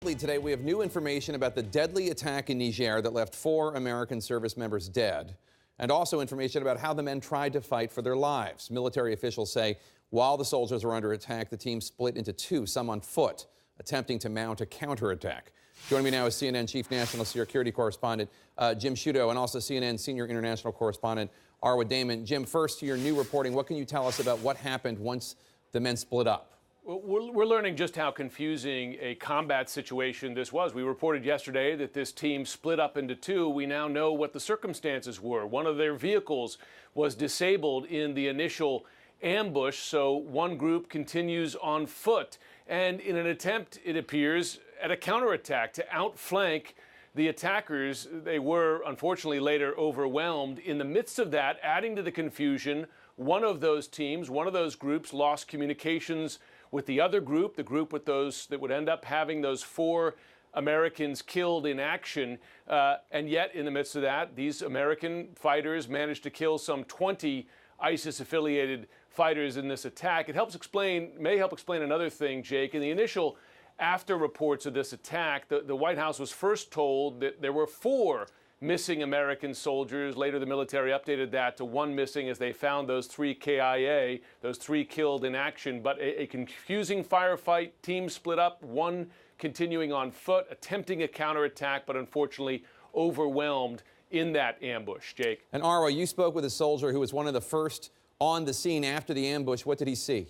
lead today, we have new information about the deadly attack in Niger that left 4 American service members dead, and also information about how the men tried to fight for their lives. Military officials say while the soldiers were under attack, the team split into 2, some on foot, attempting to mount a counterattack. Joining me now is CNN Chief National Security Correspondent Jim Sciutto, and also CNN Senior International Correspondent Arwa Damon. Jim, first to your new reporting, what can you tell us about what happened once the men split up? We're learning just how confusing a combat situation this was. We reported yesterday that this team split up into 2. We now know what the circumstances were. One of their vehicles was disabled in the initial ambush, so one group continues on foot. And in an attempt, it appears, at a counterattack to outflank the attackers, they were unfortunately later overwhelmed. In the midst of that, adding to the confusion, one of those teams, one of those groups lost communications with the other group, the group with those that would end up having those 4 Americans killed in action. And yet, in the midst of that, these American fighters managed to kill some 20 ISIS-affiliated fighters in this attack. It may help explain another thing, Jake. In the initial after reports of this attack, the White House was first told that there were 4 missing American soldiers. Later, the military updated that to 1 missing as they found those 3 KIA, those 3 killed in action. But a confusing firefight, team split up, one continuing on foot, attempting a counterattack, but unfortunately overwhelmed in that ambush. Jake. And Arwa, you spoke with a soldier who was one of the first on the scene after the ambush. What did he see?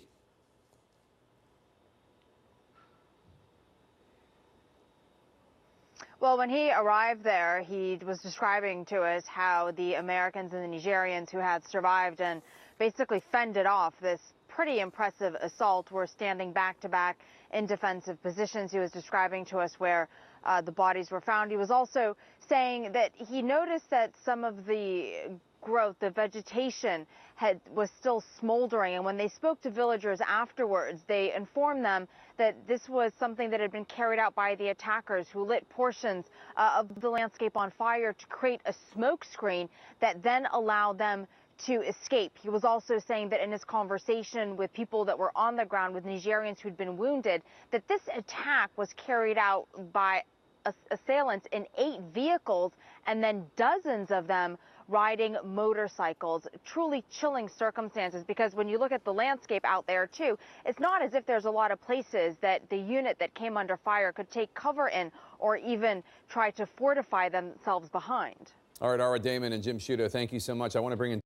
Well, when he arrived there, he was describing to us how the Americans and the Nigerians who had survived and basically fended off this pretty impressive assault were standing back to back in defensive positions. He was describing to us where the bodies were found. He was also saying that he noticed that some of the growth, the vegetation was still smoldering, and when they spoke to villagers afterwards, they informed them that this was something that had been carried out by the attackers who lit portions of the landscape on fire to create a smoke screen that then allowed them to escape. He was also saying that in his conversation with people that were on the ground, with Nigerians who'd been wounded, that this attack was carried out by assailants in 8 vehicles, and then dozens of them riding motorcycles. Truly chilling circumstances, because when you look at the landscape out there too, it's not as if there's a lot of places that the unit that came under fire could take cover in or even try to fortify themselves behind. All right, Arwa Damon and Jim Sciutto, thank you so much. I want to bring in